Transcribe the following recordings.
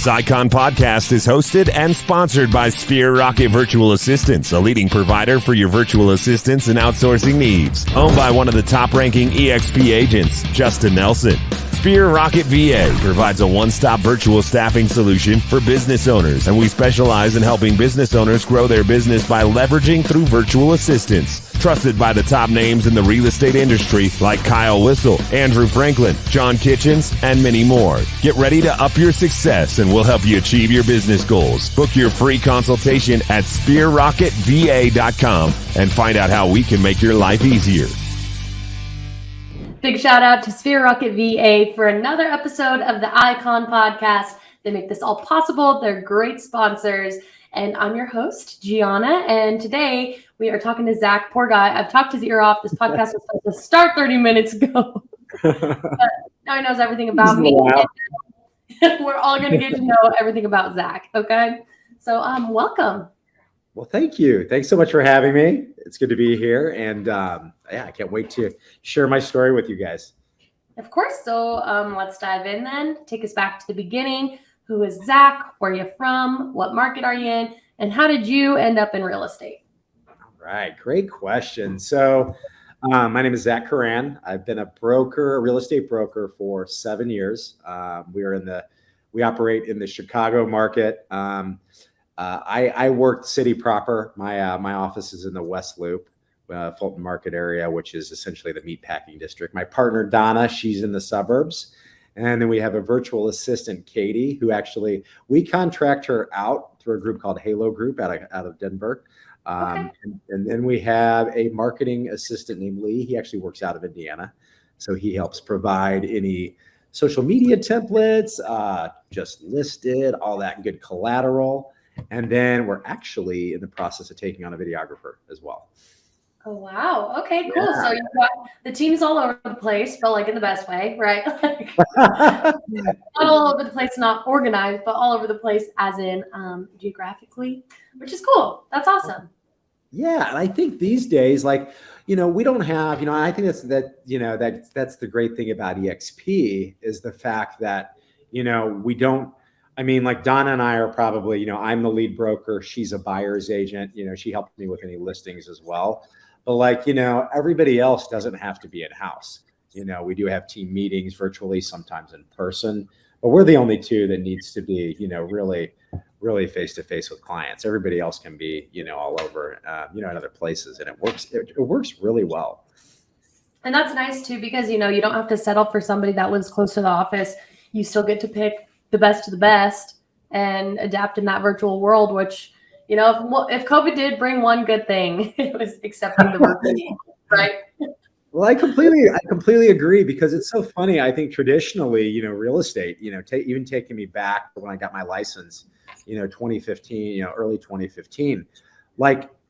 This Icon podcast is hosted and sponsored by Sphere Rocket Virtual Assistants, a leading provider for your virtual assistants and outsourcing needs. Owned by one of the top-ranking EXP agents, Justin Nelson. Sphere Rocket VA provides a one-stop virtual staffing solution for business owners, and we specialize in helping business owners grow their business by leveraging through virtual assistants. Trusted by the top names in the real estate industry like Kyle Whistle, Andrew Franklin, John Kitchens, and many more. Get ready to up your success and we'll help you achieve your business goals. Book your free consultation at sphererocketva.com and find out how we can make your life easier. Big shout out to Sphere Rocket VA for another episode of the Icon podcast. They make this all possible. They're great sponsors. And I'm your host, Gianna. And today we are talking to Zach. Poor guy. I've talked his ear off. This podcast was supposed to start 30 minutes ago. But now he knows everything about me. We're all going to get to know everything about Zach. Okay. So welcome. Well, thank you. Thanks so much for having me. It's good to be here. And I can't wait to share my story with you guys. Of course. So let's dive in then. Take us back to the beginning. Who is Zach? Where are you from? What market are you in? And how did you end up in real estate? All right. Great question. So my name is Zach Koran. I've been a real estate broker for 7 years. We operate in the Chicago market. I worked city proper. My office is in the West Loop, Fulton Market area, which is essentially the meatpacking district. My partner, Donna, she's in the suburbs. And then we have a virtual assistant, Katie, who we contract her out through a group called Halo Group out of Denver. Okay. And then we have a marketing assistant named Lee. He actually works out of Indiana. So he helps provide any social media templates, just listed, all that good collateral. And then we're actually in the process of taking on a videographer as well. Oh, wow. Okay, cool. Yeah. So you've got the team's all over the place, but like in the best way, right? Not all over the place, not organized, but all over the place as in geographically, which is cool. That's awesome. Yeah. And I think these days, we don't have, I think that's the great thing about EXP is the fact that, we don't, like Donna and I are probably, I'm the lead broker. She's a buyer's agent. She helped me with any listings as well. But everybody else doesn't have to be in-house. We do have team meetings virtually, sometimes in person, but we're the only two that needs to be, really, really face-to-face with clients. Everybody else can be, all over, in other places, and it works really well. And that's nice too, because, you don't have to settle for somebody that lives close to the office. You still get to pick the best of the best and adapt in that virtual world, which, if COVID did bring one good thing, it was accepting the virtual, right? Well, I completely agree, because it's so funny. I think traditionally, real estate, even taking me back to when I got my license, 2015, early 2015,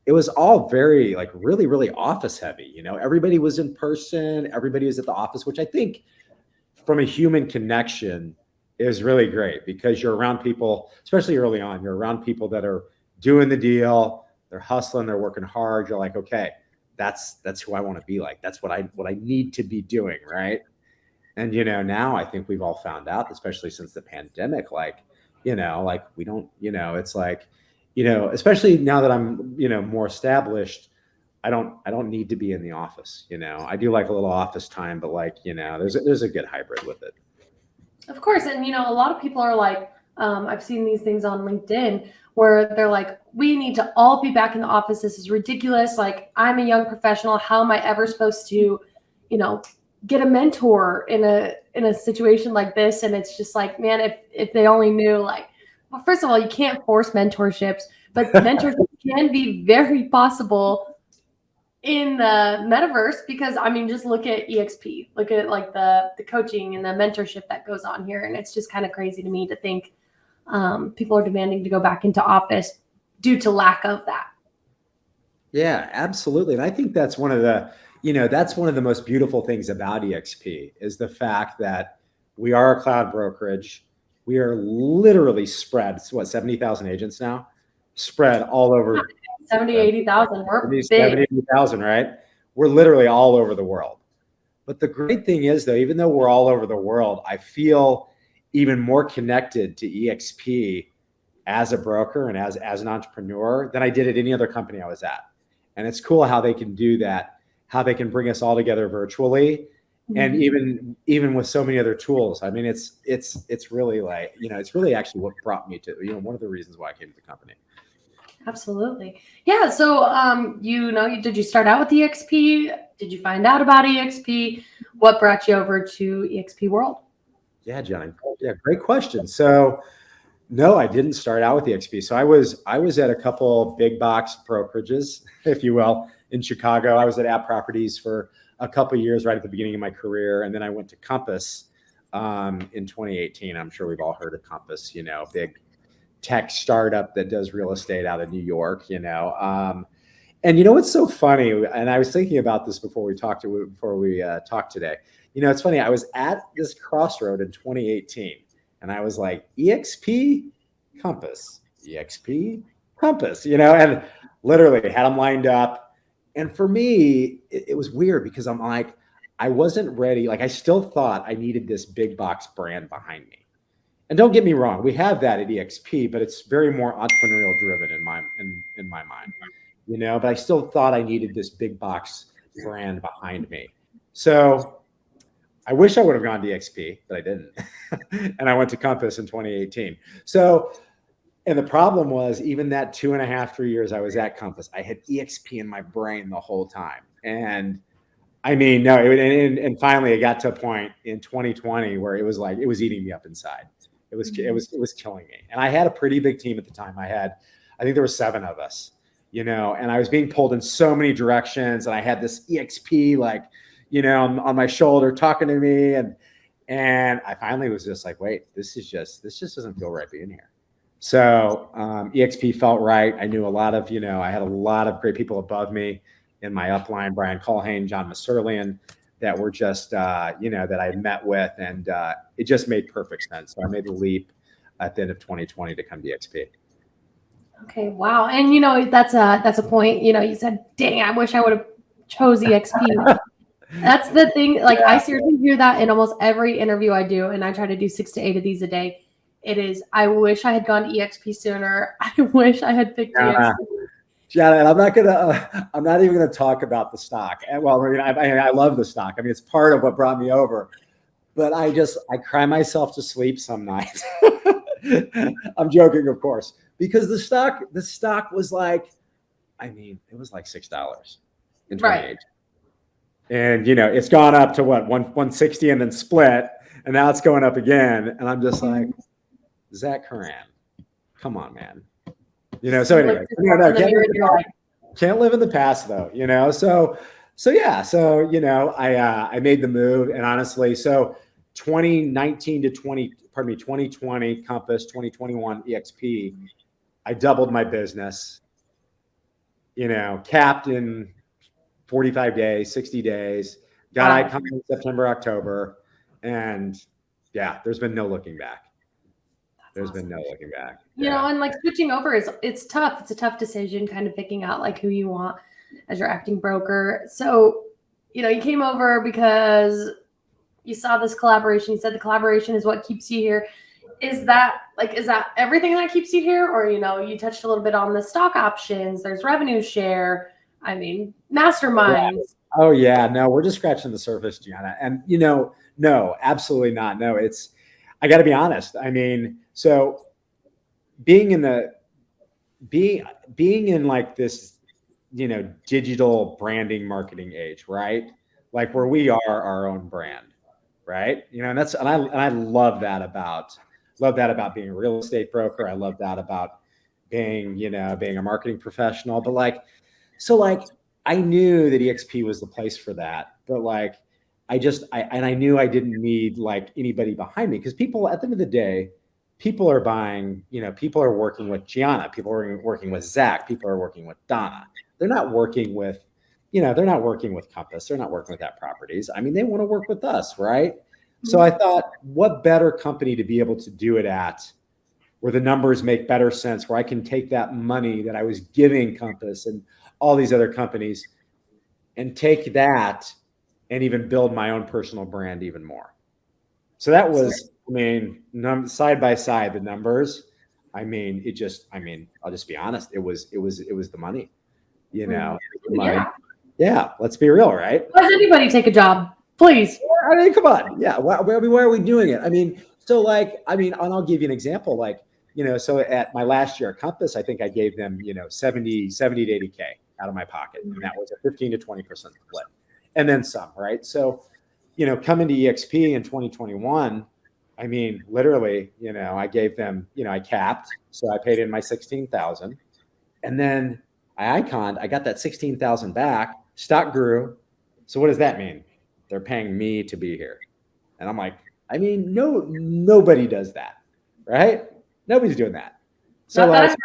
it was all very really, really office heavy. Everybody was in person, everybody was at the office, which I think from a human connection is really great, because you're around people, especially early on, you're around people that are doing the deal, they're hustling, they're working hard. You're like, okay, that's who I want to be like. That's what I need to be doing. Right. And, now I think we've all found out, especially since the pandemic, we don't, it's especially now that I'm, more established, I don't need to be in the office. I do like a little office time, but there's a good hybrid with it. Of course. And, a lot of people are like, I've seen these things on LinkedIn where they're like, we need to all be back in the office. This is ridiculous. I'm a young professional. How am I ever supposed to, get a mentor in a situation like this? And it's just like, man, if they only knew, well, first of all, you can't force mentorships, but mentorship can be very possible in the metaverse, because just look at EXP, look at the coaching and the mentorship that goes on here. And it's just kind of crazy to me to think people are demanding to go back into office due to lack of that. Yeah, absolutely. And I think that's one of the, that's one of the most beautiful things about EXP is the fact that we are a cloud brokerage. We are literally spread, 70,000 agents now, spread all over. 80,000. We're big. 80,000, right? We're literally all over the world. But the great thing is, though, even though we're all over the world, I feel even more connected to EXP as a broker and as an entrepreneur than I did at any other company I was at. And it's cool how they can do that, how they can bring us all together virtually. And even with so many other tools. I mean, it's really like, it's really actually what brought me to, one of the reasons why I came to the company. Absolutely. Yeah. So, did you start out with EXP? Did you find out about EXP? What brought you over to EXP World? Yeah, John. Yeah, great question. So, no, I didn't start out with EXP. So I was at a couple big box brokerages, if you will, in Chicago. I was at App Properties for a couple of years right at the beginning of my career. And then I went to Compass in 2018. I'm sure we've all heard of Compass, big tech startup that does real estate out of New York, and what's so funny, and I was thinking about this before we talked today. It's funny. I was at this crossroad in 2018 and I was like, EXP, Compass, EXP, Compass, and literally had them lined up. And for me, it was weird because I'm like, I wasn't ready. Like, I still thought I needed this big box brand behind me. And don't get me wrong, we have that at EXP, but it's very more entrepreneurial driven in my mind, but I still thought I needed this big box brand behind me. So I wish I would have gone to EXP, but I didn't. And I went to Compass in 2018. So, and the problem was, even that 2.5, 3 years I was at Compass, I had EXP in my brain the whole time. And I mean, no, and finally it got to a point in 2020 where it was like, it was eating me up inside. It was killing me. And I had a pretty big team at the time. I think there were 7 of us, and I was being pulled in so many directions. And I had this EXP, like, on my shoulder talking to me. And I finally was just like, wait, this just doesn't feel right being here. So EXP felt right. I knew I had a lot of great people above me in my upline, Brian Colhane, John Maserlian, that were just, that I met with, and it just made perfect sense. So I made the leap at the end of 2020 to come to EXP. Okay, wow. And that's a point. You said, dang, I wish I would have chose EXP. That's the thing. Like, I seriously hear that in almost every interview I do, and I try to do 6 to 8 of these a day. It is, I wish I had gone to EXP sooner. I wish I had picked EXP. Janet, I'm not even going to talk about the stock. Well, I love the stock. I mean, it's part of what brought me over, but I cry myself to sleep some nights. I'm joking, of course, because the stock was like, it was like $6 in 2018. Right. And, it's gone up to what, 160 and then split. And now it's going up again. And I'm just like, Zach Koran, come on, man. So anyway, can't live in the past though, I made the move. And honestly, so 2020 Compass, 2021 EXP, I doubled my business, capped in 45 days, 60 days, got icon in September, October. And yeah, there's been no looking back. There's been no looking back. And like switching over it's tough. It's a tough decision, kind of picking out like who you want as your acting broker. So, you came over because you saw this collaboration. You said the collaboration is what keeps you here. Is that everything that keeps you here? Or, you touched a little bit on the stock options. There's revenue share. Masterminds. Yeah. Oh yeah. No, we're just scratching the surface, Gianna. And, no, absolutely not. No, I got to be honest. So being in like this, digital branding marketing age, right? Like where we are our own brand, right? And I love that about being a real estate broker. I love that about being a marketing professional. But I knew that EXP was the place for that. But I knew I didn't need like anybody behind me, because people at the end of the day, people are buying, people are working with Gianna, people are working with Zach, people are working with Donna. They're not working with, they're not working with Compass. They're not working with App Properties. They want to work with us, right? Mm-hmm. So I thought, what better company to be able to do it at, where the numbers make better sense, where I can take that money that I was giving Compass and all these other companies and take that and even build my own personal brand even more. So that was I mean, side by side, the numbers. I mean, I'll just be honest. It was the money. You know, the money. Yeah, let's be real, right? Why does anybody take a job? Please. I mean, come on. Yeah. Why are we doing it? I mean, so like, and I'll give you an example. Like, so at my last year at Compass, I think I gave them, 70 to 80K out of my pocket. And that was a 15 to 20% split. And then some, right? So, coming to EXP in 2021, I mean, literally, I gave them, I capped. So I paid in my 16,000. And then I iconed, I got that 16,000 back. Stock grew. So what does that mean? They're paying me to be here. And I'm like, I mean, nobody does that, right? Nobody's doing that. So like,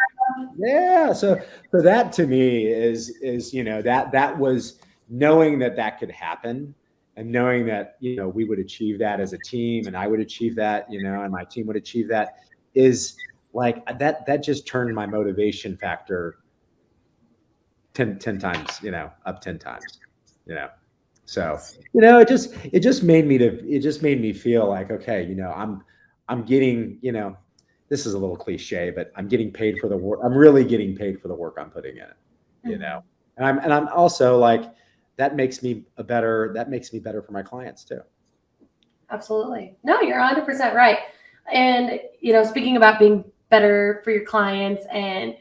yeah. So that to me is, that was knowing that could happen and knowing that, we would achieve that as a team and I would achieve that, and my team would achieve that is like, that just turned my motivation factor 10 times, up 10 times, So, it just made me feel like, okay, I'm getting, this is a little cliche, but I'm getting paid for the work. I'm really getting paid for the work I'm putting in it, and I'm also like, that makes me better for my clients too. Absolutely. No, you're 100% right. And, speaking about being better for your clients and,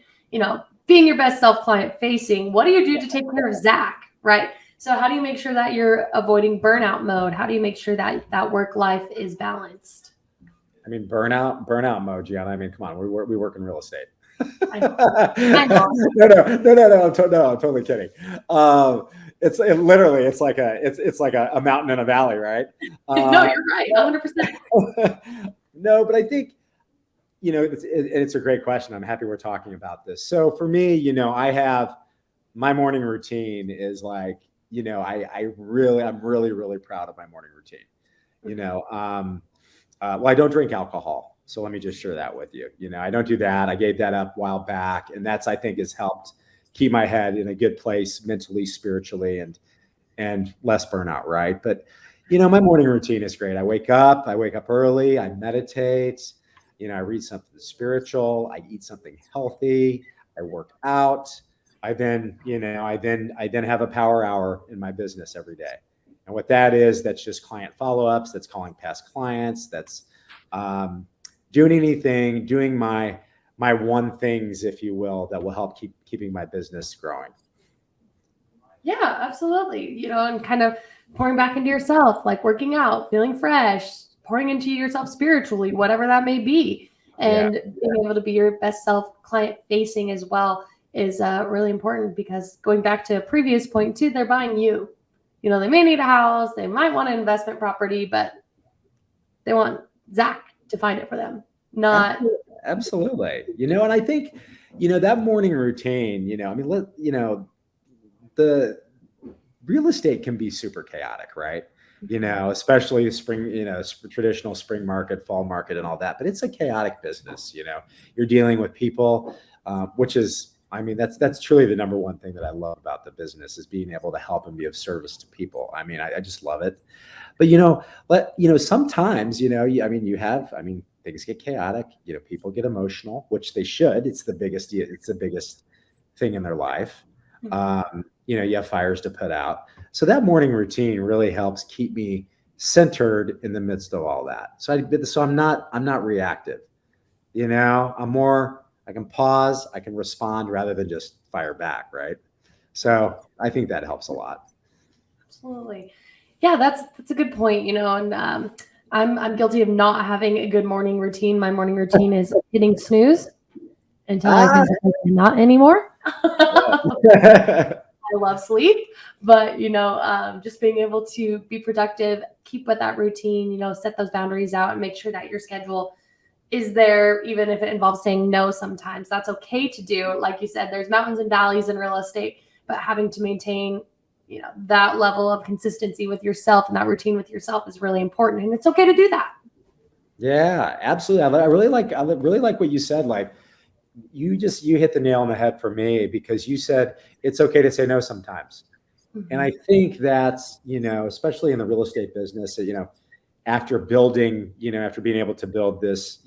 being your best self client facing, what do you do to take care of Zach? Right. So how do you make sure that you're avoiding burnout mode? How do you make sure that work life is balanced? I mean, burnout mode, Gianna. I mean, come on, we work in real estate. I know. No, I'm totally kidding. It's like a mountain and a valley, right? No, you're right, 100%. No, but I think, it's a great question. I'm happy we're talking about this. So for me, I have my morning routine is like, I'm really, really proud of my morning routine. Well, I don't drink alcohol. So let me just share that with you. I don't do that. I gave that up a while back. And that's, I think, has helped keep my head in a good place mentally, spiritually, and less burnout, right? But, my morning routine is great. I wake up early, I meditate, I read something spiritual, I eat something healthy, I work out. I then have a power hour in my business every day. And what that is, that's just client follow-ups, that's calling past clients, that's doing my one things, if you will, that will help keeping my business growing. Yeah, absolutely. And kind of pouring back into yourself, like working out, feeling fresh, pouring into yourself spiritually, whatever that may be. And being able to be your best self client facing as well is really important, because going back to a previous point too, they're buying you. They may need a house, they might want an investment property, but they want Zach to find it for them. Not absolutely. And I think, that morning routine, the real estate can be super chaotic, right? Especially spring, traditional spring market, fall market and all that, but it's a chaotic business. You're dealing with people, which is, that's truly the number one thing that I love about the business, is being able to help and be of service to people. I just love it. But, sometimes, things get chaotic, people get emotional, which they should. It's the biggest thing in their life. You have fires to put out. So that morning routine really helps keep me centered in the midst of all that. So I'm not reactive. I'm more, I can pause, I can respond rather than just fire back, right? So I think that helps a lot. Absolutely. Yeah, that's a good point, and I'm guilty of not having a good morning routine. My morning routine is hitting snooze until I think not anymore. I love sleep, but just being able to be productive, keep with that routine, set those boundaries out and make sure that your schedule is there, even if it involves saying no sometimes. That's okay to do. Like you said, there's mountains and valleys in real estate, but having to maintain, that level of consistency with yourself and that routine with yourself is really important. And it's okay to do that. Yeah, absolutely. I really like what you said. Like, you hit the nail on the head for me, because you said it's okay to say no sometimes. Mm-hmm. And I think that's, especially in the real estate business, after building, after being able to build this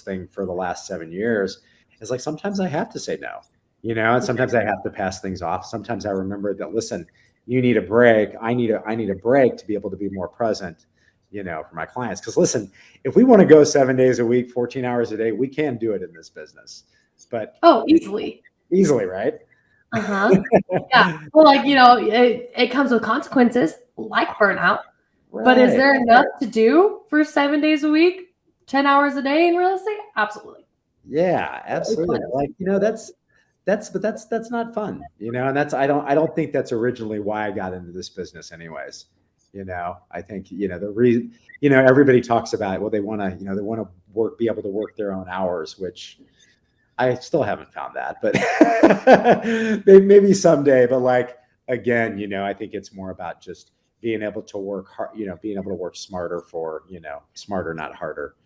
thing for the last 7 years, it's like sometimes I have to say no, and sometimes I have to pass things off. Sometimes I remember that, listen, you need a break. I need a break to be able to be more present, for my clients. Because listen, if we want to go 7 days a week, 14 hours a day, we can do it in this business. But easily, right? Yeah. Well, it comes with consequences like burnout. Right. But is there enough to do for 7 days a week, 10 hours a day in real estate? Absolutely. Yeah, absolutely. That's not fun, and that's, I don't think that's originally why I got into this business anyways. I think, the reason, everybody talks about, well, they want to, be able to work their own hours, which I still haven't found that, but maybe someday. But again, I think it's more about just being able to work hard, being able to work smarter smarter, not harder.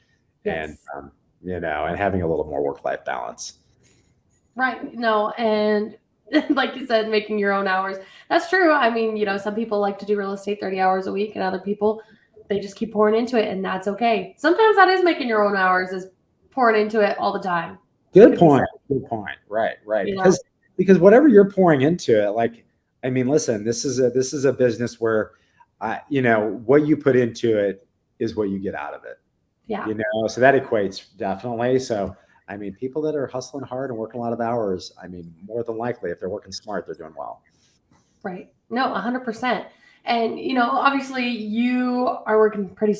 Yes. And, and having a little more work-life balance. Right. No. And like you said, making your own hours. That's true. I mean, some people like to do real estate 30 hours a week, and other people, they just keep pouring into it, and that's okay. Sometimes that is making your own hours, is pouring into it all the time. Good point. Right. Because whatever you're pouring into it, listen, this is a business where, what you put into it is what you get out of it. Yeah. So that equates definitely. So, people that are hustling hard and working a lot of hours, more than likely, if they're working smart, they're doing well. Right. No, 100%. And, obviously you are working pretty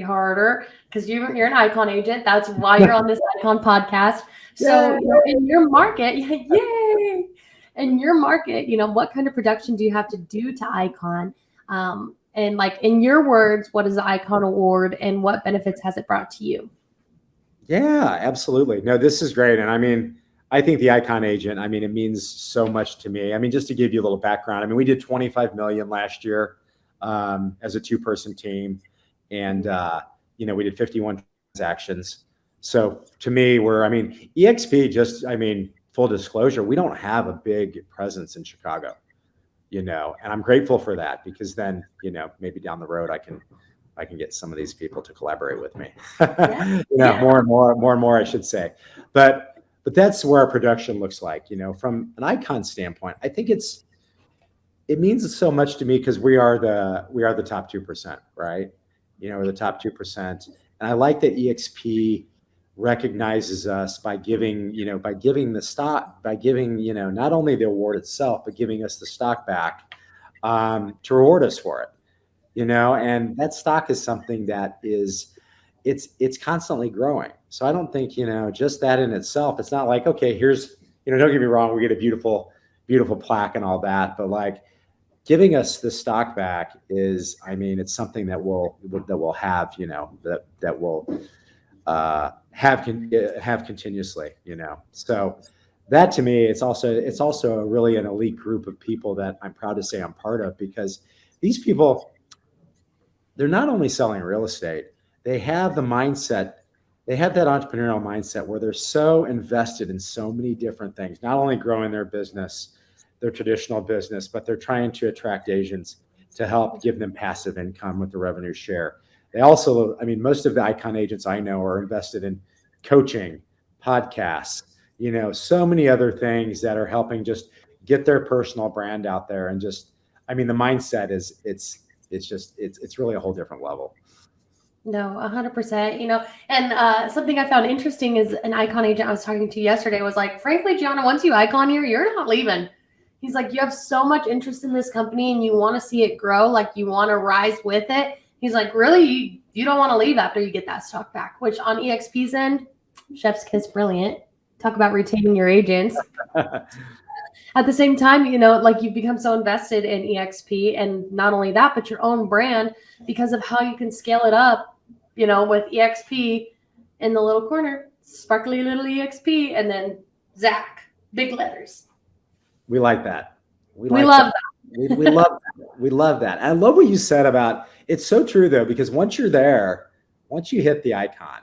harder, because you're an icon agent. That's why you're on this icon podcast. So in your market, yay! In your market, what kind of production do you have to do to icon? And in your words, what is the Icon Award, and what benefits has it brought to you? Yeah, absolutely. No, this is great. And I think the Icon Agent, it means so much to me. Just to give you a little background, we did 25 million last year as a 2-person team. And, we did 51 transactions. So to me, EXP just, full disclosure, we don't have a big presence in Chicago, and I'm grateful for that, because then, maybe down the road, I can get some of these people to collaborate with me, more and more, I should say. But that's where our production looks like, from an icon standpoint. I think it means so much to me, because we are the top 2%, right? We're the top 2%. And I like that EXP recognizes us by giving the stock, by giving, not only the award itself, but giving us the stock back to reward us for it. And that stock is something that it's constantly growing. So I don't think, just that in itself, it's not like, okay, here's, don't get me wrong, we get a beautiful plaque and all that, but giving us the stock back is, it's something that we'll have, that we'll have continuously, So that, to me, it's also really an elite group of people that I'm proud to say I'm part of, because these people, they're not only selling real estate, they have the mindset, they have that entrepreneurial mindset where they're so invested in so many different things, not only growing their business, their traditional business, but they're trying to attract agents to help give them passive income with the revenue share. They also, most of the Icon agents I know are invested in coaching, podcasts, so many other things that are helping just get their personal brand out there. And just, the mindset is, it's really a whole different level. No, 100%, and something I found interesting is an Icon agent I was talking to yesterday was like, frankly, Gianna, once you Icon here, you're not leaving. He's like, you have so much interest in this company and you want to see it grow, you want to rise with it. He's like, really, you don't want to leave after you get that stock back, which on EXP's end, chef's kiss, brilliant. Talk about retaining your agents. At the same time, you've become so invested in EXP, and not only that, but your own brand, because of how you can scale it up, with EXP in the little corner, sparkly little EXP, and then Zach, big letters. We like that. We love that. We love that. We love that. I love what you said about, it's so true though, because once you're there, once you hit the icon,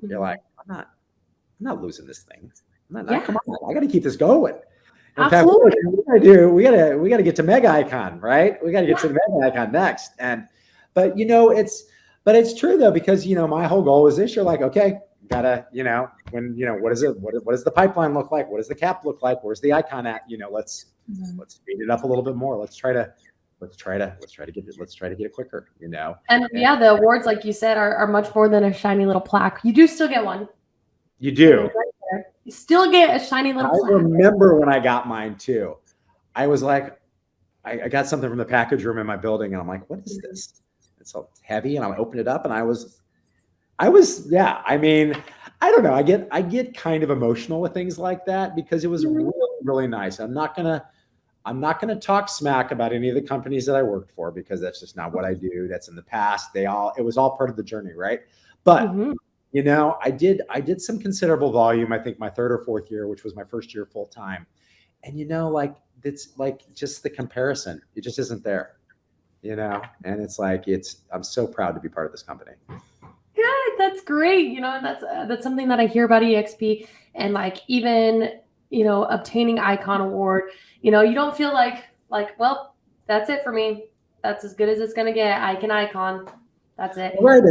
you're like, I'm not losing this thing. Come on, I got to keep this going. In Absolutely. fact, we got to get to mega icon, right? We got to get to the mega icon next. And But it's true though, because my whole goal was this year, like, okay, gotta, what is it? What does the pipeline look like? What does the cap look like? Where's the icon at? Let's speed it up a little bit more. Let's try to get it quicker, And yeah, the awards, like you said, are much more than a shiny little plaque. You do still get one. You do. You still get a shiny little plaque. I remember when I got mine too. I was like, I got something from the package room in my building, and I'm like, what is this? It's so heavy, and I opened it up, and I was, yeah. I mean, I don't know. I get kind of emotional with things like that because it was really, really nice. I'm not gonna talk smack about any of the companies that I worked for because that's just not what I do. That's in the past. It was all part of the journey, right? But I did some considerable volume. I think my third or fourth year, which was my first year full time, and it's like just the comparison. It just isn't there, and it's like I'm so proud to be part of this company. Good, that's great. That's something that I hear about EXP, and like even obtaining Icon Award. You don't feel like well, that's it for me. That's as good as it's gonna get. Icon. That's it. Right.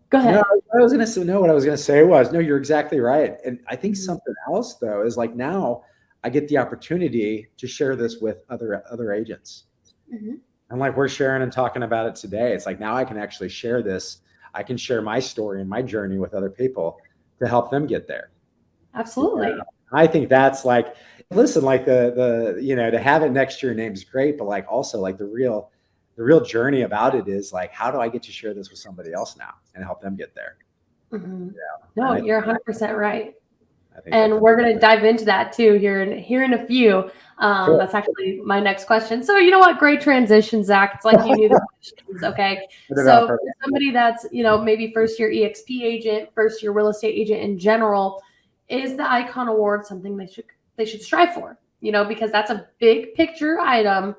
Go ahead. What I was gonna say was no. You're exactly right. And I think something else though is like now I get the opportunity to share this with other agents. And like we're sharing and talking about it today. It's like now I can actually share this. I can share my story and my journey with other people to help them get there. Absolutely. I think that's like, listen, like the to have it next to your name is great, but like also like the real journey about it is like, how do I get to share this with somebody else now and help them get there? No, you're 100% right. And we're going to dive into that too here in a few. Sure. That's actually my next question. So you know what? Great transition, Zach. It's like you knew the questions. Okay. So for somebody that's, maybe first year EXP agent, first year real estate agent in general, is the Icon Award something they should strive for? Because that's a big picture item,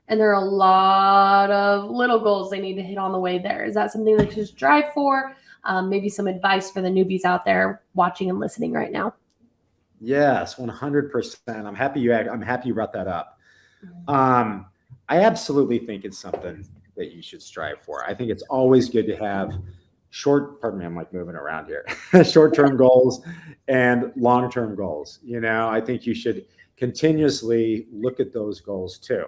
and there are a lot of little goals they need to hit on the way there. Is that something they should strive for? Maybe some advice for the newbies out there watching and listening right now. Yes, 100%. I'm happy you brought that up. I absolutely think it's something that you should strive for. I think it's always good to have pardon me, I'm like moving around here, short-term goals and long-term goals. I think you should continuously look at those goals too.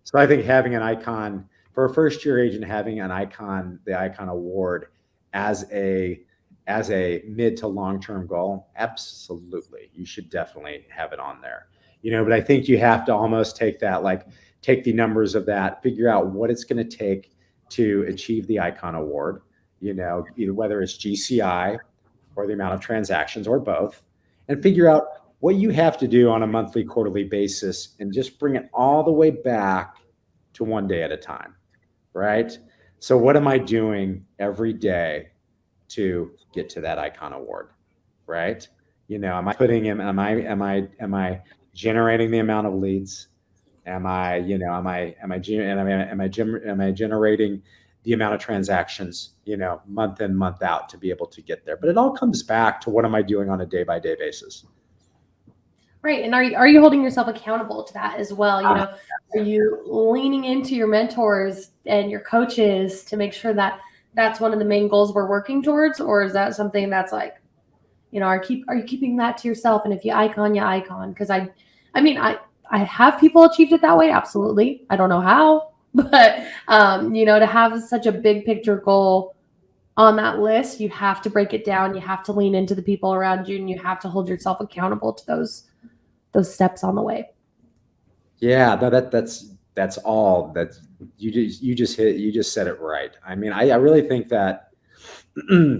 So I think having an icon for a first-year agent, having the Icon Award as a mid to long-term goal, absolutely, you should definitely have it on there. But I think you have to almost take the numbers of that, figure out what it's going to take to achieve the Icon Award. Either whether it's GCI or the amount of transactions or both, and figure out what you have to do on a monthly, quarterly basis, and just bring it all the way back to one day at a time, right? So what am I doing every day to get to that Icon Award, right? Am I generating the amount of leads? Am I generating the amount of transactions, month in, month out to be able to get there? But it all comes back to what am I doing on a day-by-day basis? Right. And are you holding yourself accountable to that as well? Are you leaning into your mentors and your coaches to make sure that that's one of the main goals we're working towards? Or is that something that's like, are you keeping that to yourself? And if you icon, because I have people achieved it that way. Absolutely. I don't know how. But, to have such a big picture goal on that list, you have to break it down. You have to lean into the people around you, and you have to hold yourself accountable to those steps on the way. Yeah, no, that's all that you just said it right. I mean, I really think that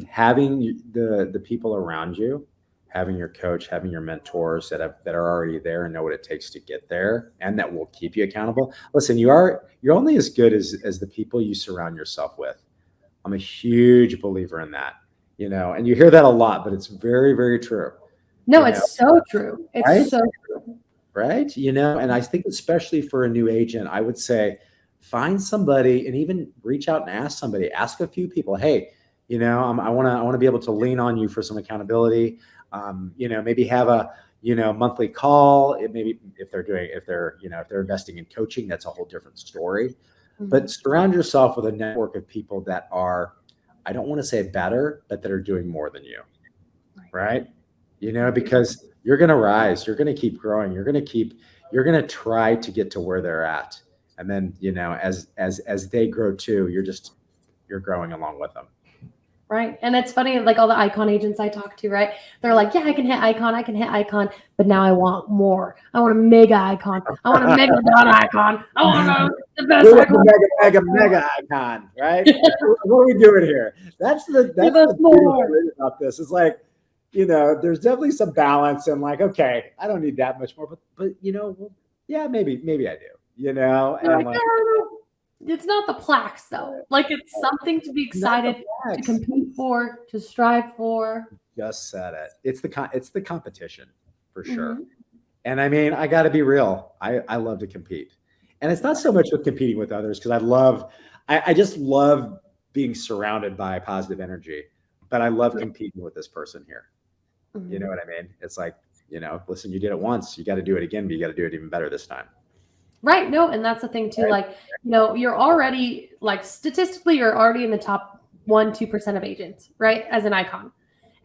having the people around you, having your coach, having your mentors that are already there and know what it takes to get there, and that will keep you accountable. Listen, you're only as good as the people you surround yourself with. I'm a huge believer in that, and you hear that a lot, but it's very, very true. No, it's so true. It's right? So true. Right. And I think especially for a new agent, I would say find somebody and even reach out and ask a few people, hey, I want to be able to lean on you for some accountability. Maybe have a, monthly call. Maybe if they're investing in coaching, that's a whole different story. but surround yourself with a network of people that are, I don't want to say better, but that are doing more than you, right? You know, because you're going to rise, you're going to keep growing, you're going to try to get to where they're at. And then, you know, as they grow too, you're growing along with them. Right. And it's funny, like all the icon agents I talk to, right? They're like, yeah, I can hit icon, but now I want more. I want a mega icon. I want a mega dot icon. I want the best icon. Mega icon, right? What are we doing here? That's the beautiful thing about this. It's like, you know, there's definitely some balance and like, okay, I don't need that much more, but you know, well, yeah, maybe I do, you know, and like, it's not the plaques though. Like it's something to be excited to compete for, to strive for. Just said it. It's the competition for sure. And I mean, I got to be real. I love to compete, and it's not so much with competing with others because I just love being surrounded by positive energy. But I love competing with this person here. You know what I mean? It's like, you know, listen, you did it once, you got to do it again, but you got to do it even better this time. Right. No, and that's the thing too. Right. Like, you know, you're already like statistically, you're already in the top 1-2% of agents, right? As an icon.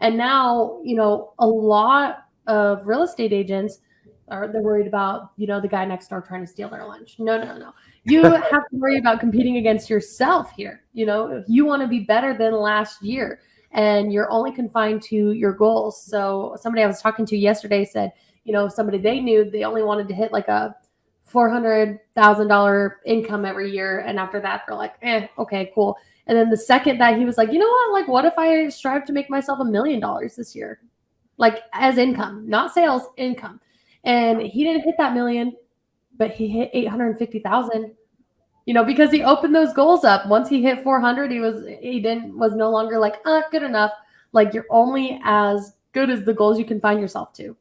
And now, you know, a lot of real estate agents they're worried about, you know, the guy next door trying to steal their lunch. No. You have to worry about competing against yourself here. You know, if you want to be better than last year and you're only confined to your goals. So somebody I was talking to yesterday said, you know, somebody they knew, they only wanted to hit like a $400,000 income every year. And after that, they're like, okay, cool. And then the second that he was like, you know what? Like, what if I strive to make myself $1 million this year? Like as income, not sales, income. And he didn't hit that million, but he hit 850,000, you know, because he opened those goals up. Once he hit 400, he was no longer like, good enough. Like you're only as good as the goals you can find yourself to.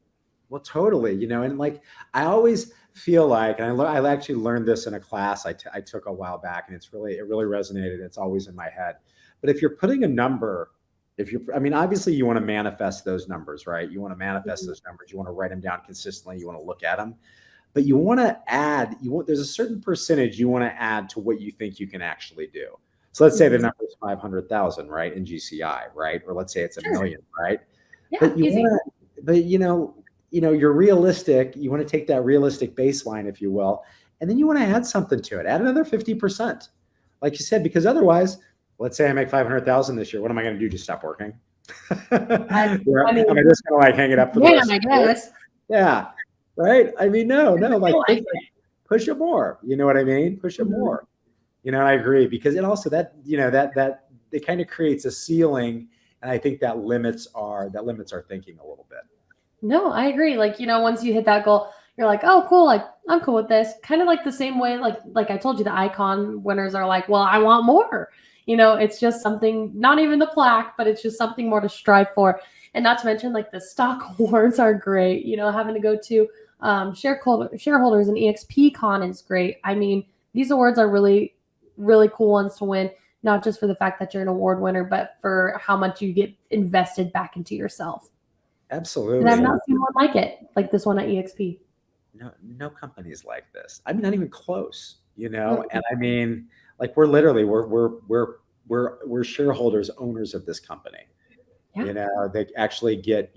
Well, totally. You know, and like, I always feel like, and I actually learned this in a class I took a while back, and it really resonated. It's always in my head. But if you're putting a number, obviously you want to manifest those numbers, right? You want to manifest those numbers. You want to write them down consistently. You want to look at them, but you want to add, there's a certain percentage you want to add to what you think you can actually do. So let's say the number is 500,000, right? In GCI, right? Or let's say it's $1 million, right? Yeah, but you're realistic. You want to take that realistic baseline, if you will, and then you want to add something to it. Add another 50%, like you said, because otherwise, let's say I make 500,000 this year. What am I going to do? Just stop working? Am I just going to like hang it up for the rest? I guess. Yeah. Right. I mean, no. Like push it more. You know what I mean? Push it more. You know, I agree, because it also that it kind of creates a ceiling, and I think that limits our thinking a little bit. No, I agree. Like, you know, once you hit that goal, you're like, oh, cool. Like, I'm cool with this. Kind of like the same way, like I told you, the icon winners are like, well, I want more. You know, it's just something, not even the plaque, but it's just something more to strive for. And not to mention, like, the stock awards are great. You know, having to go to shareholders and EXP Con is great. I mean, these awards are really, really cool ones to win, not just for the fact that you're an award winner, but for how much you get invested back into yourself. Absolutely. And I've not seen one like it, like this one at EXP. No companies like this. I mean, not even close, you know? Mm-hmm. And I mean, like, we're shareholders, owners of this company. Yeah. You know, they actually get,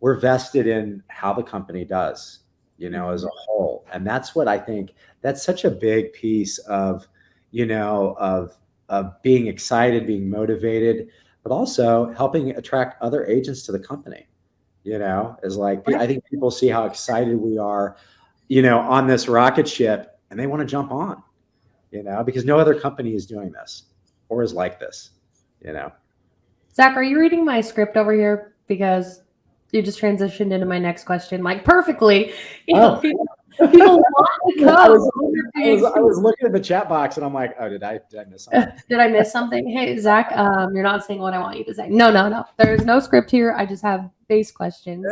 we're vested in how the company does, you know, as a whole. And that's what I think, that's such a big piece of, of being excited, being motivated, but also helping attract other agents to the company, is like, I think people see how excited we are, on this rocket ship, and they want to jump on, because no other company is doing this or is like this, Zach, are you reading my script over here? Because you just transitioned into my next question, like, perfectly. People want to come. I was looking at the chat box, and I'm like, oh, did I miss something? Did I miss something? Hey, Zach, you're not saying what I want you to say. No. There's no script here. I just have base questions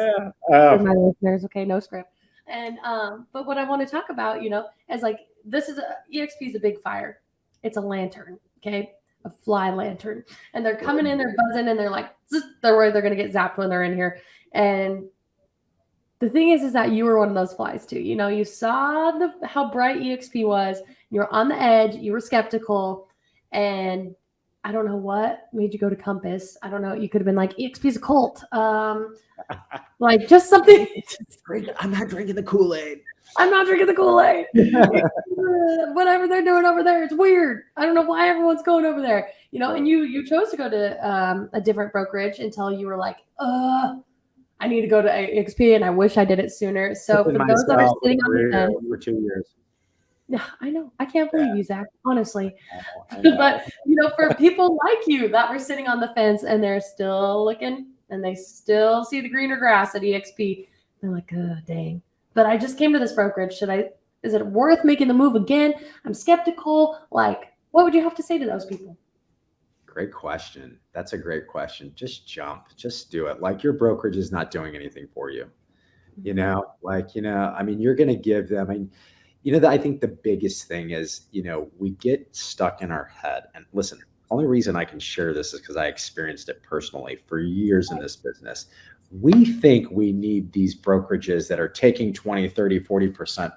for my listeners. Okay, no script. And but what I want to talk about, is like, EXP is a big fire. It's a lantern, okay? A fly lantern. And they're coming in, they're buzzing, and they're like, they're worried they're going to get zapped when they're in here. And the thing is that you were one of those flies too. You know, you saw how bright EXP was. You were on the edge. You were skeptical, and I don't know what made you go to Compass. I don't know. You could have been like, EXP is a cult. Like just something. I'm not drinking the Kool-Aid. I'm not drinking the Kool-Aid. Whatever they're doing over there, it's weird. I don't know why everyone's going over there. You know, and you chose to go to a different brokerage until you were like, I need to go to EXP, and I wish I did it sooner. So for those that are sitting on the fence for 2 years. Yeah, I know. I can't believe you, Zach, honestly. But, you know, for people like you that were sitting on the fence and they're still looking and they still see the greener grass at EXP, they're like, oh, dang. But I just came to this brokerage. Is it worth making the move again? I'm skeptical. Like, what would you have to say to those people? Great question. That's a great question. Just jump. Just do it. Like your brokerage is not doing anything for you. You know, like, you know, I mean, you're going to give them, you know, I think the biggest thing is, you know, we get stuck in our head. And listen, only reason I can share this is because I experienced it personally for years in this business. We think we need these brokerages that are taking 20, 30, 40%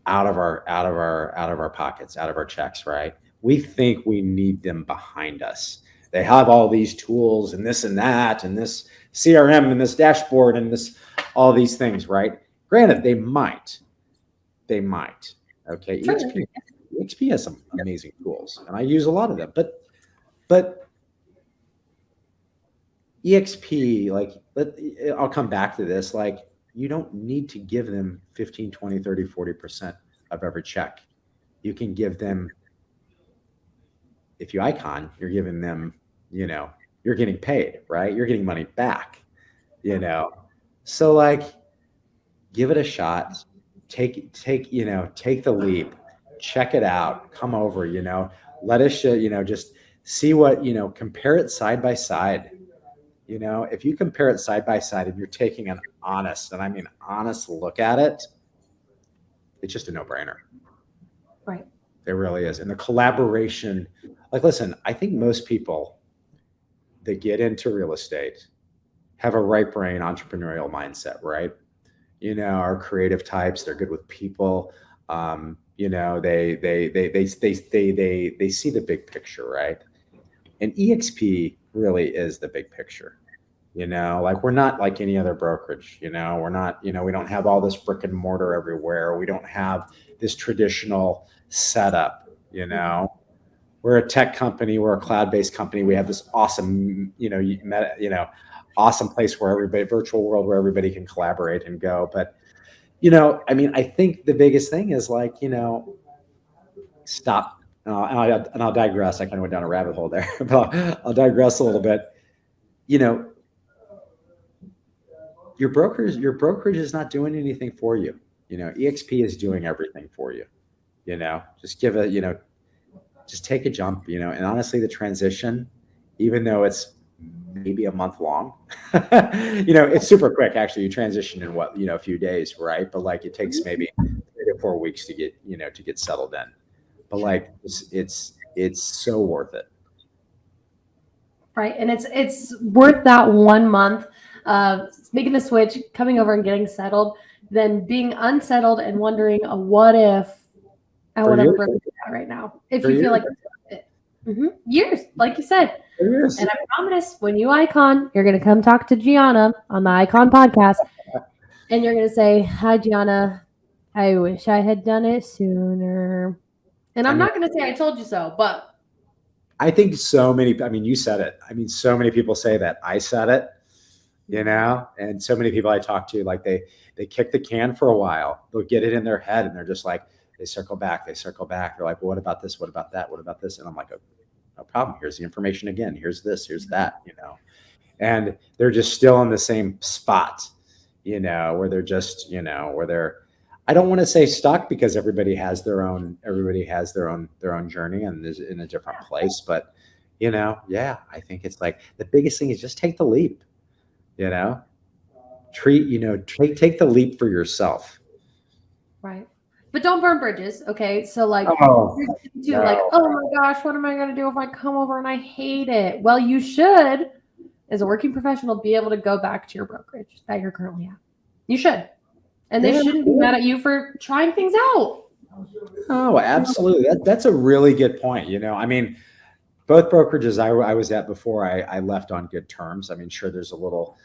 out of our pockets, out of our checks, right? We think we need them behind us. They have all these tools and this and that and this CRM and this dashboard and this, all these things, right? Granted, they might. Okay. EXP has some amazing tools and I use a lot of them, but EXP, like, I'll come back to this. Like, you don't need to give them 15, 20, 30, 40% of every check. You can give them, if you icon, you're giving them, you know, you're getting paid, right? You're getting money back, you know? So like, give it a shot, take the leap, check it out, come over, you know, let us, you know, just see what, you know, compare it side by side. You know, if you compare it side by side and you're taking an honest, and I mean honest look at it, it's just a no-brainer. Right. It really is. And the collaboration, like, listen, I think most people that get into real estate have a right brain entrepreneurial mindset, right? You know, are creative types. They're good with people. You know, they see the big picture, right? And EXP really is the big picture. You know, like we're not like any other brokerage, you know, we're not, you know, we don't have all this brick and mortar everywhere. We don't have this traditional setup, you know, we're a tech company. We're a cloud-based company. We have this awesome, awesome place where everybody, virtual world where everybody can collaborate and go. But, you know, I mean, I think the biggest thing is like, you know, stop. And I'll digress. I kind of went down a rabbit hole there, but I'll digress a little bit. You know, your brokerage is not doing anything for you. You know, EXP is doing everything for you. You know, just give it, you know, just take a jump, you know, and honestly, the transition, even though it's maybe a month long, you know, it's super quick. Actually, you transition in what, you know, a few days, right? But like it takes maybe 3 to 4 weeks to get, you know, to get settled in. But like it's so worth it. Right. And it's worth that 1 month of making the switch, coming over and getting settled, than being unsettled and wondering, what if I would have broken that right now? If you feel like it. Years, like you said. Years. And I promise when you icon, you're going to come talk to Gianna on the Icon podcast. And you're going to say, hi, Gianna. I wish I had done it sooner. And I'm not going to say I told you so, but I think so many, I mean, you said it. I mean, so many people say that. I said it, you know, and so many people I talk to, like they kick the can for a while. They'll get it in their head and they're just like, they circle back. They're like, well, what about this? What about that? What about this? And I'm like, oh, no problem. Here's the information again. Here's this, here's that, you know, and they're just still in the same spot, you know, where they're just, you know, where they're, I don't want to say stuck because everybody has their own journey and is in a different place. But, you know, yeah, I think it's like the biggest thing is just take the leap, you know, take the leap for yourself. Right. But don't burn bridges. Okay. So like, like, oh my gosh, what am I going to do if I come over and I hate it? Well, you should, as a working professional, be able to go back to your brokerage that you're currently at. You should. And they shouldn't be mad at you for trying things out. Oh, absolutely. That's a really good point. I mean, both brokerages I was at before I left on good terms. I mean, sure, there's a little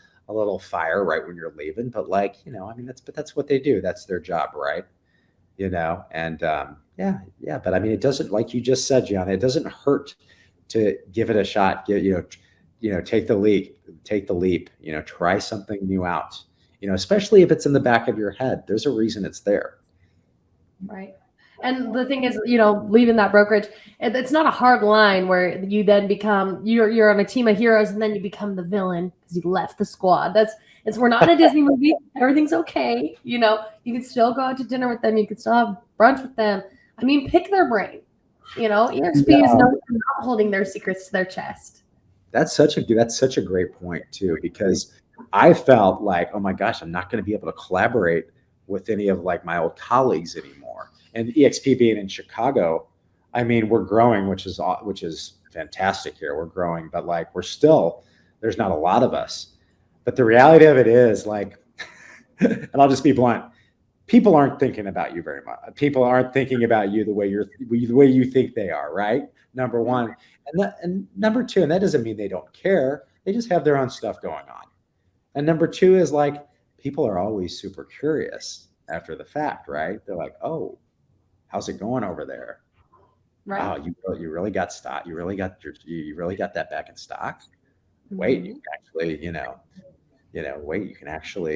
fire right when you're leaving, but I mean, that's what they do. That's their job, right? And yeah. But I mean, it doesn't, like you just said, Gianna, it doesn't hurt to give it a shot. Take the leap. Try something new out. Especially if it's in the back of your head. There's a reason it's there. Right. And the thing is, leaving that brokerage, it's not a hard line where you then become, you're on a team of heroes and then you become the villain because you left the squad. We're not in a Disney movie. Everything's okay. You can still go out to dinner with them. You can still have brunch with them. I mean, pick their brain. EXP is not holding their secrets to their chest. That's such a great point too, because I felt like, oh my gosh, I'm not going to be able to collaborate with any of my old colleagues anymore. And EXP being in Chicago, I mean, we're growing, which is fantastic here. We're growing, but there's not a lot of us. But the reality of it is and I'll just be blunt, people aren't thinking about you very much. People aren't thinking about you the way you think they are, right? Number one. And number two, and that doesn't mean they don't care. They just have their own stuff going on. And number two is people are always super curious after the fact, right? They're like, oh, how's it going over there? Right. Wow, you really got stock. You really got that back in stock. Wait, you can actually,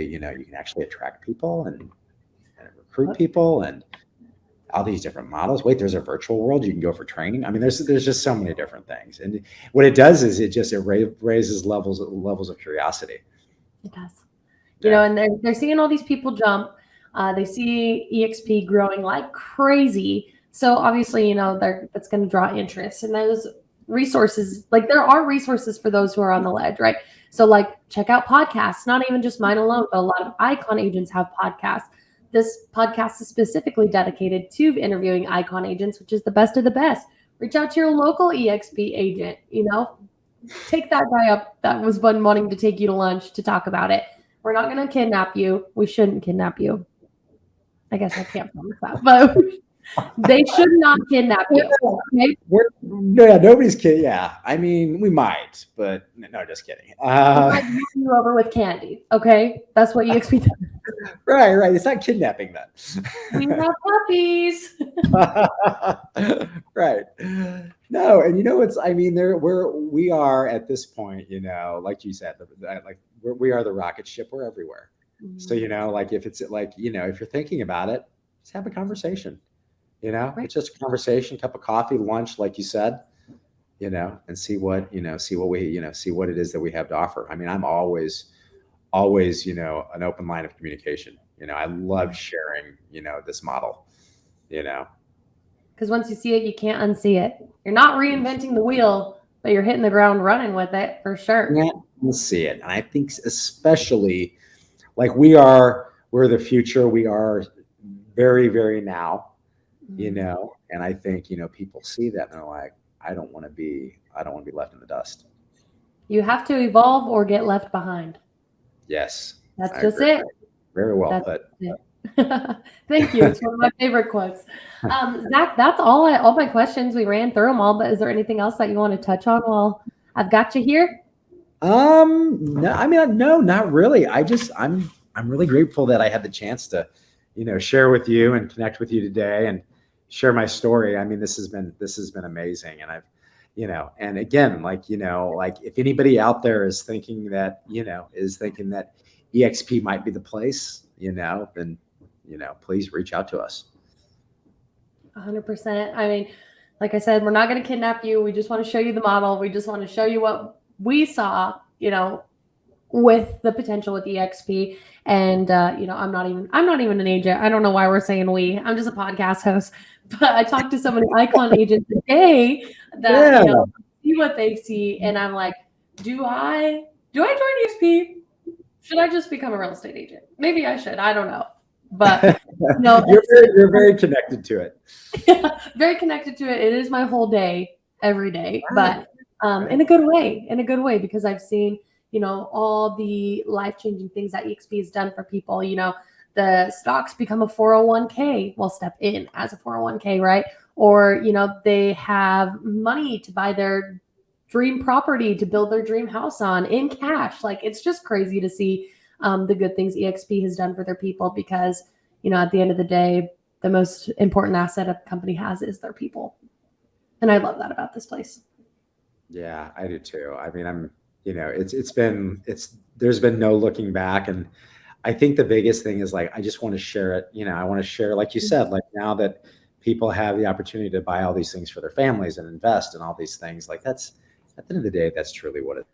you can actually attract people and recruit people and all these different models. Wait, there's a virtual world you can go for training. I mean, there's just so many different things. And what it does is it raises levels of curiosity. It does. And they're seeing all these people jump. They see EXP growing like crazy. So obviously, that's going to draw interest. And those resources, there are resources for those who are on the ledge, right? So check out podcasts, not even just mine alone, but a lot of icon agents have podcasts. This podcast is specifically dedicated to interviewing icon agents, which is the best of the best. Reach out to your local EXP agent, take that guy up that was wanting to take you to lunch to talk about it. We're not going to kidnap you. We shouldn't kidnap you. I guess I can't promise that, but they should not kidnap you. Okay? Nobody's kidding. Yeah, I mean, we might, but no, just kidding. We might hand you over with candy. Okay, that's what EXP does. Right. It's not kidnapping then. We have puppies. Right. No, and we are at this point, like you said, we are the rocket ship. We're everywhere. Mm-hmm. So, if it's if you're thinking about it, just have a conversation, right. It's just a conversation, cup of coffee, lunch, like you said, and see what it is that we have to offer. I mean, I'm always, an open line of communication. I love sharing, this model, because once you see it, you can't unsee it. You're not reinventing the wheel, but you're hitting the ground running with it for sure. Yeah, we'll see it. And I think especially we're the future. We are very, very now, and I think, people see that and they're like, I don't want to be left in the dust. You have to evolve or get left behind. Yes. That's just it. Very well put. Thank you. It's one of my favorite quotes. Zach, that's all my questions. We ran through them all, but is there anything else that you want to touch on while I've got you here? No, I mean, no, not really. I'm really grateful that I had the chance to, share with you and connect with you today and share my story. I mean, this has been amazing. And I've, and again, if anybody out there is thinking that, that EXP might be the place, then, please reach out to us. 100%. I mean, like I said, we're not going to kidnap you. We just want to show you the model. We just want to show you what we saw, with the potential with EXP. And, I'm not even an agent. I don't know why we're saying we. I'm just a podcast host. But I talked to so many icon agents today that see what they see, and I'm like, do I join EXP? Should I just become a real estate agent? Maybe I should. I don't know. But you're very connected to it. Yeah, very connected to it. It is my whole day, every day, but in a good way, because I've seen, all the life-changing things that EXP has done for people. The stocks become a 401k. Well, step in as a 401k, right? Or, they have money to buy their dream property to build their dream house on in cash. Like, it's just crazy to see the good things EXP has done for their people, because, at the end of the day, the most important asset a company has is their people. And I love that about this place. Yeah, I do too. I mean, there's been no looking back. And I think the biggest thing is, like, I just want to share it. I want to share, like you said, like, now that people have the opportunity to buy all these things for their families and invest in all these things, like, that's, at the end of the day, that's truly what it,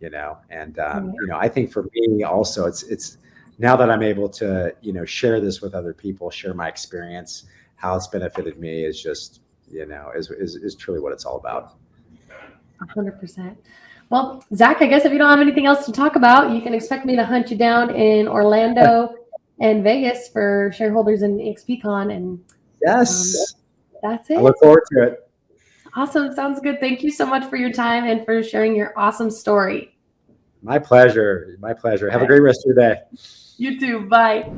and, I think for me also, it's now that I'm able to, share this with other people, share my experience, how it's benefited me is just, is truly what it's all about. 100%. Well, Zach, I guess if you don't have anything else to talk about, you can expect me to hunt you down in Orlando and Vegas for shareholders in EXPCon. And yes, that's it. I look forward to it. Awesome. Sounds good. Thank you so much for your time and for sharing your awesome story. My pleasure. My pleasure. Have a great rest of your day. You too. Bye.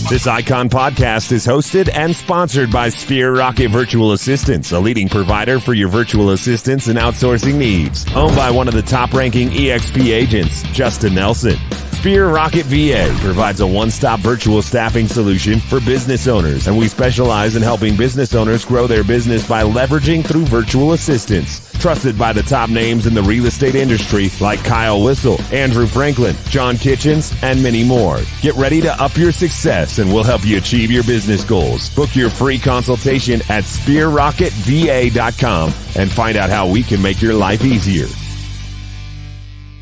This Icon podcast is hosted and sponsored by Sphere Rocket Virtual Assistants, a leading provider for your virtual assistants and outsourcing needs. Owned by one of the top-ranking EXP agents, Justin Nelson. Sphere Rocket VA provides a one-stop virtual staffing solution for business owners, and we specialize in helping business owners grow their business by leveraging through virtual assistants. Trusted by the top names in the real estate industry like Kyle Whistle, Andrew Franklin, John Kitchens, and many more. Get ready to up your success, and we'll help you achieve your business goals. Book your free consultation at sphererocketva.com and find out how we can make your life easier.